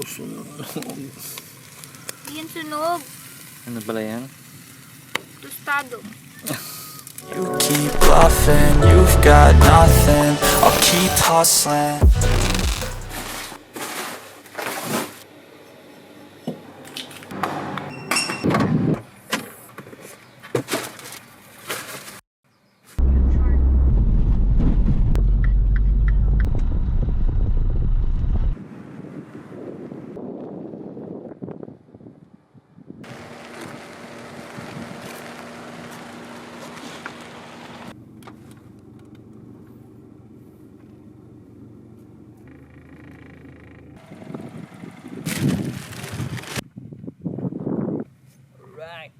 Susunod. Yan sunog. Ano pala yan? Tostado. You keep bluffing, you've got nothing. I'll keep hustling. Right.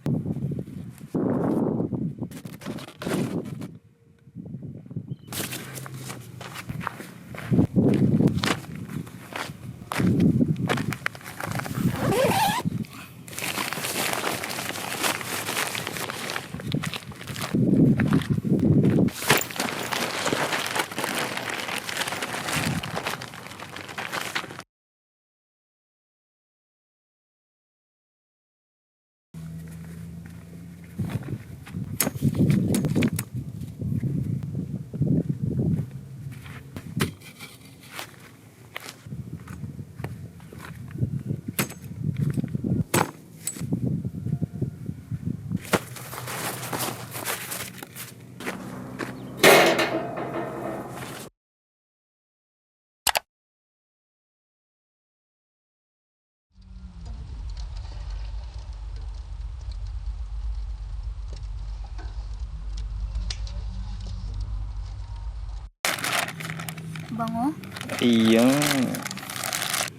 Bango. Iyan.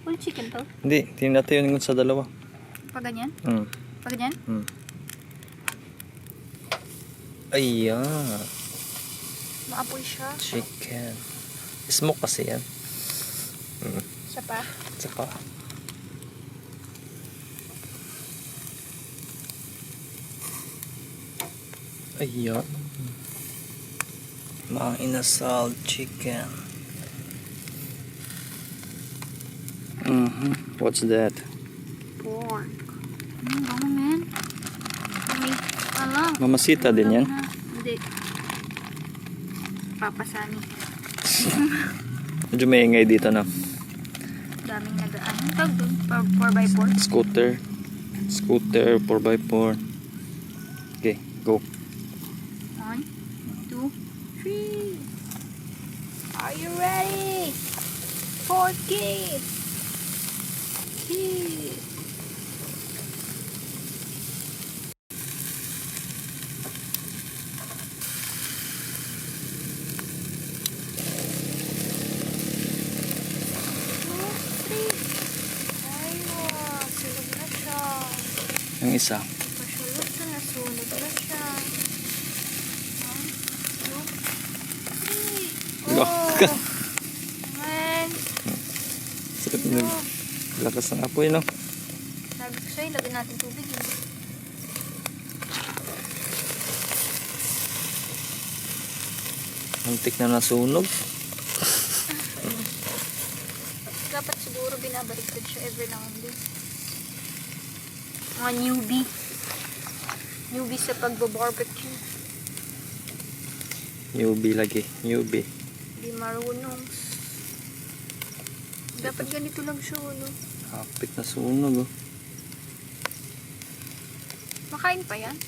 Full chicken to. Hindi, tinatayunin ko sa dalawa. Pag ganyan? Hmm. Pag ganyan? Hmm. Ayan. Maapoy siya. Chicken. Smoke kasi yan. Siya pa. Saka. Ayan. Mga inasal chicken. What's that? Pork. Bango, man. May alam. Mamasita din yan. Hindi. Papasani. Medyo maingay dito na. Daming nagaan. Ang tawag dun? 4x4? Scooter 4x4. Okay, go. 1, 2, 3. Are you ready? 4 kids. Yung isa. Masulot na, nasunog na siya. 1, 2, 3. Lock. Man. Sarap na. Lakas ng apoy, no? Sabi ko sa'yo, lagyan natin tubig. Muntik na nasunog. Dapat siguro binabaliktad siya every now and then. Mga newbie. Newbie sa pagbo-barbecue. Newbie lagi. Newbie. Hindi marunong. Dapat ganito lang siya, no? Hapit na sunog, oh. Makain pa yan?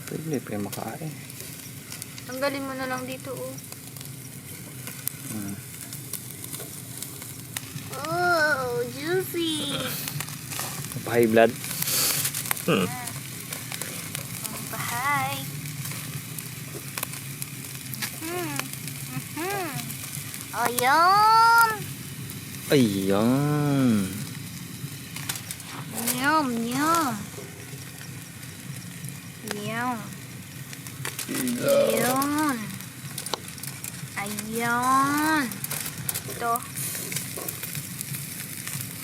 Pwede pa yung makain. Tanggalin mo na lang dito, oh. Oh, juicy! High blood. Bahay. Ayan! Ayan. Yum, yum. Yum. Yun. Ayan. Ito.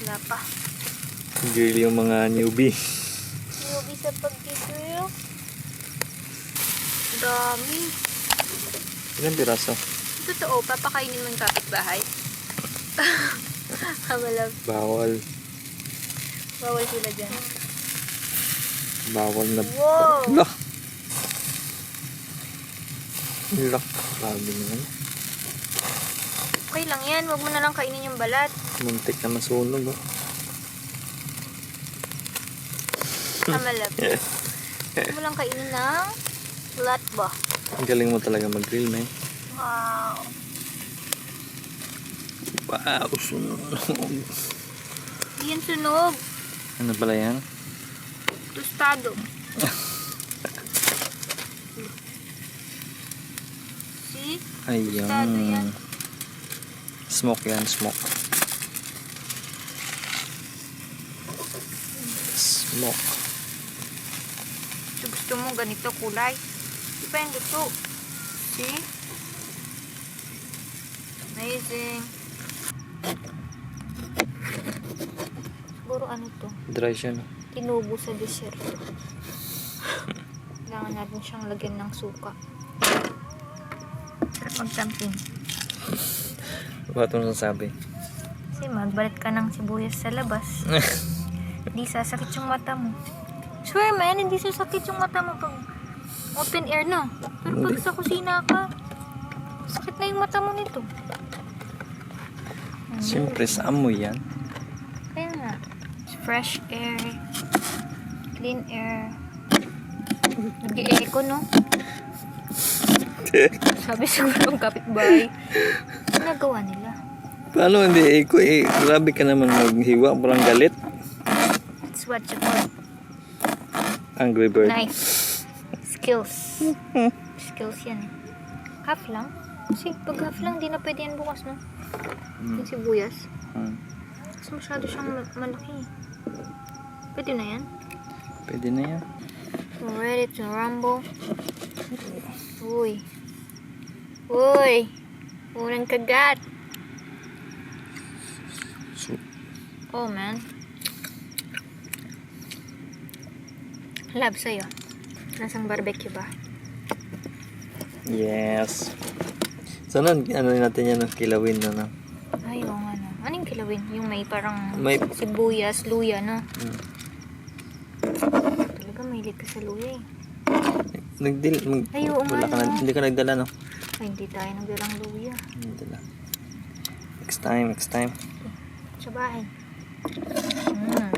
Wala pa. Girl yung mga newbie. Newbie sa pag-grill. Dami. Ilang piraso? Totoo, papakainin mo yung kapitbahay. Kamalab. Bawal. Bawal sila dyan. Bawal na. Wow! Lah! Lah! Grabe naman. Okay lang yan. Huwag mo na lang kainin yung balat. Muntik na masunog, oh. Kamalab. Huwag mo lang kainin ng balat ba? Ang galing mo talaga mag-grill, man. Wow! Wow! Sunog. Yan sunog. Ano pala yan? Tostado. See? Tostado yan. Ayan. Smoke yan, smoke. Smoke. So, gusto mo ganito kulay? Depende to. See? Amazing. Siguro ano to? Dry siya, no? Tinubo sa desierto. Kailangan natin siyang lagyan ng suka. Sarap mag-camping. Ba't mo nasasabi? Kasi magbalit ka ng sibuyas sa labas. Hindi sasakit yung mata mo. Swear man, hindi sasakit yung mata mo pag open air na. Pero pag sa kusina ka, sakit na yung mata mo nito. Siyempre, sa amoy yan. Kaya nga. Fresh air. Clean air. Nag-i-eco, no? Sabi siguro ng kapitbahay. Nagawa nila. Paano hindi ko grabe ka naman maghiwa, parang galit. That's what you call Angry bird. nice. Skills. Skills yan eh. Half lang. Kasi pag half lang, di na pwede yan bukas, no? Yung sibuyas. Kasi masyado siyang malaki. Pwede na yan. Pwede na yan. We're ready to rumble. Uy. Uy. Unang kagat. Oh, man. Love sa'yo. Nasang barbecue ba? Yes. Sana ano natin yan, kilawin na na. Ay, oo nga no. Anong kilawin? Yung may parang May- sibuyas, luya, no? Talaga, mahilig ka sa luya eh. Ay, oo nga, wala ka na, no. hindi ka nagdala, no? Ay, hindi tayo nagdalang luya. Hindi dala. Next time, next time. Sa bahay. Mmm.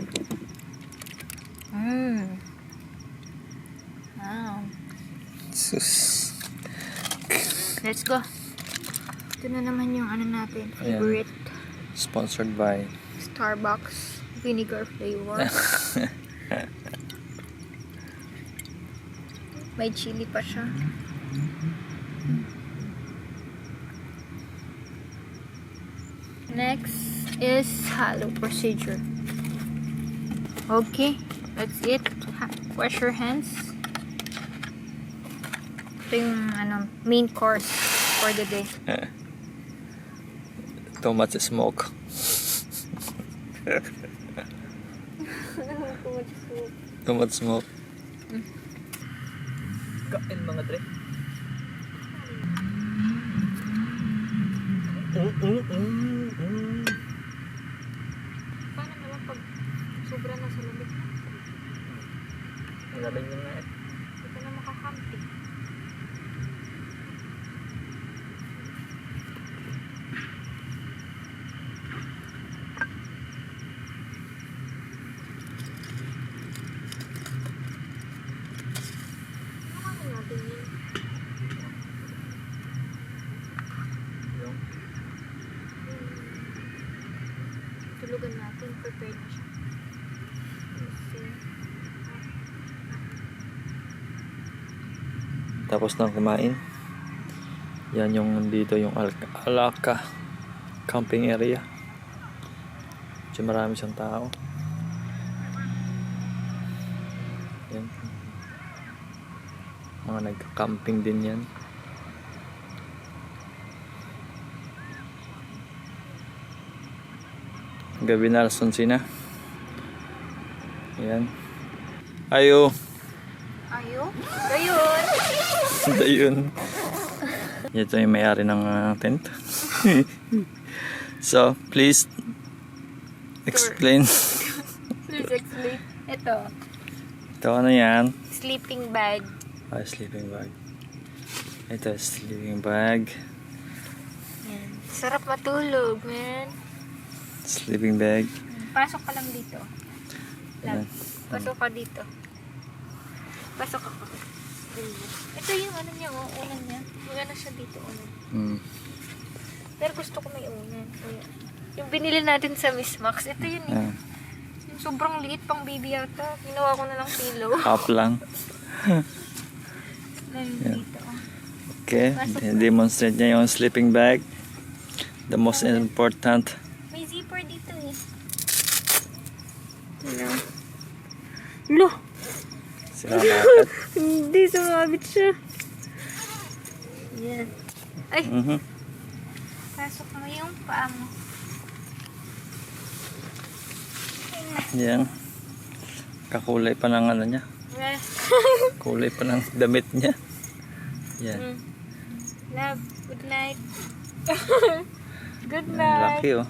Mmm. Wow. Sus. Let's go. Ito na naman yung ano natin. Ayan. Favorite. Sponsored by Starbucks vinegar flavor. May chili pa siya. Next is halo procedure. Okay, that's it. Wash your hands. Ito yung main course for the day. too much smoke. Too much smoke. Kain mga dre. Paano naman pag sobra na sa lamig na? Malamig na nga eh. Hindi ka na makakampi. Ano natin yun? Tulugan natin, prepared na siya. Okay. Tapos nang kumain, yan yung dito yung Alaka camping area. Medyo marami siyang tao. Yan. Mga nagka-camping din yan. Gabi na, alas 11 na. Ayan. Ayo. Ayo? Gayun! Ayun. Ito yung may-ari ng tent. So, please Explain. Please explain. Ito. Ito ano yan? Sleeping bag. Sleeping bag. Ito, sleeping bag. Yan. Sarap matulog, man. Sleeping bag. Pasok ka lang dito. Ayan. Pasok ka dito. Pasok ka. Ito yung ano niya, unan niya. Magana siya dito, unan. Pero gusto ko may unan. Kaya, yung binili natin sa Miss Max, ito yun eh. Yung sobrang liit pang baby yata. Ginawa ko na lang pillow. Half lang. Dito. Okay, demonstrate niya yung sleeping bag. The most important. May zipper dito eh. Lo! Siramakit. Hindi, sumabit siya. Yan. Ay! Pasok mo yung paa mo. Yan. Kakulay pa ng ano niya. Kulay pa ng damit niya. Yan. Love, good night. Good Yan, night. laki oh.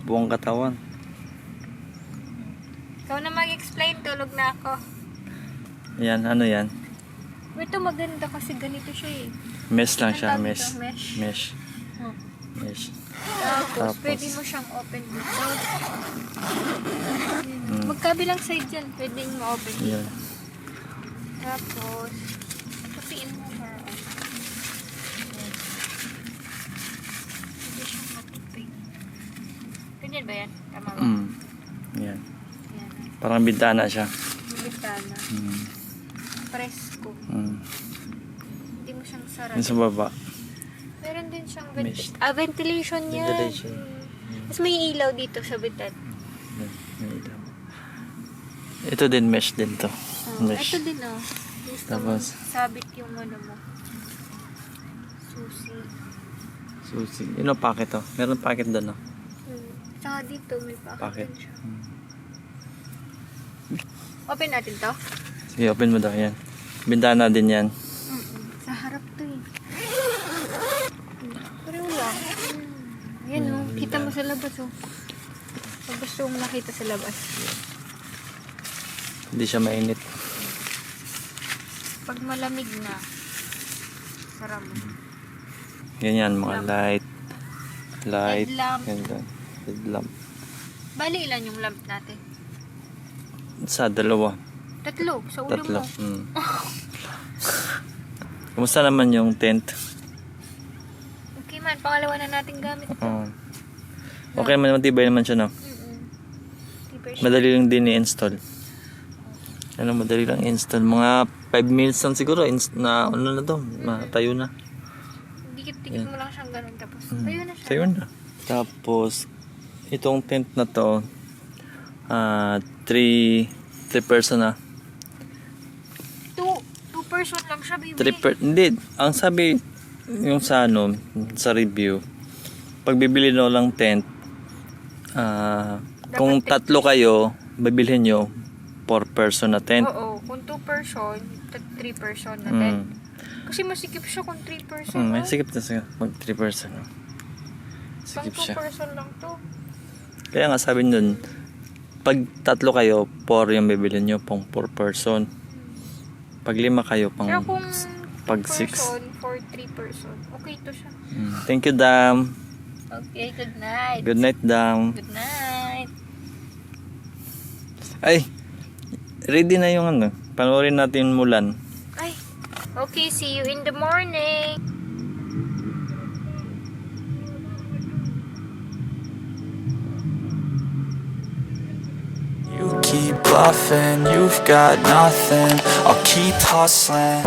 Buong katawan. Ikaw na mag-explain, tulog na ako. Yan, ano yan? Ito maganda kasi ganito siya eh. Mesh lang siya, Ang tawag mesh. dito, mesh. Mesh. Oh. Mesh. Tapos, Tapos. pwede mo siyang open dito. Magkabilang side dyan, pwede mo open dito. Yan. Tapos, putiin mo siya. Pwede siyang matipid. Ganyan ba yan? Tama ba? Yan. Yan. Parang bintana siya. Yung bintana. Presko. Hindi mo siyang sarado. Yan sa baba. Meron din siyang Mesh. ventilation niya. Ventilation. Tapos may ilaw dito sa bitan. Yan, may ilaw. Ito din, mesh din to. Mesh. Ito din oh. Gusto Tapos? mo sabit yung ano mo. Susi. Susi. Yun ang packet to. Meron packet doon oh. Saka dito may Packet. packet siya. Open natin to? Sige, open mo daw yan. Bintana din yan. Sa harap to eh. Pero lang. Yan oh. Kita mo sa labas oh. Pag gusto mong nakita sa labas. Hindi siya mainit. Pag malamig na, sarap mo. Ganyan, mga light. Light. Headlamp. Ganyan. Headlamp. Bali ilan yung lamp natin? Sa dalawa. Tatlo. Sa ulo Tatlo. mo. Kumusta naman yung tent? Okay man, pangalawa na natin gamit. Okay man, matibay naman siya, no? Madali lang din i-install. Ano, madali lang i-install. Mga 5 minutes lang siguro. Na ano na to, matayo na. Dikit-dikit mo lang siyang ganun. Tapos, tayo na siya. Tayo na. Tapos, itong tent na to, 3 person na. 2 person lang siya, baby. Hindi, ang sabi yung sa ano, sa review, pag bibili nyo lang tent, kung 3 kayo, bibilhin nyo 4 person na tent. Oo, kung 2 person, 3 person na tent. Kasi masikip siya kung 3 person. May sikip na siya. Mag 3 person. Sikip Pang 2 siya. person lang to. Kaya nga sabi nun, pag 3 kayo, 4 yung bibilhin nyo, pang 4 person. Pag 5 kayo, pang Pero kung pag 2 6. person for 3 person, okay to siya. Thank you, Dam. Okay, good night. Good night, Dam. Good night. Ay, ready na yung ano. Panoorin natin yung Mulan. Ay, okay, see you in the morning. You keep bluffing, you've got nothing. I'll keep hustling.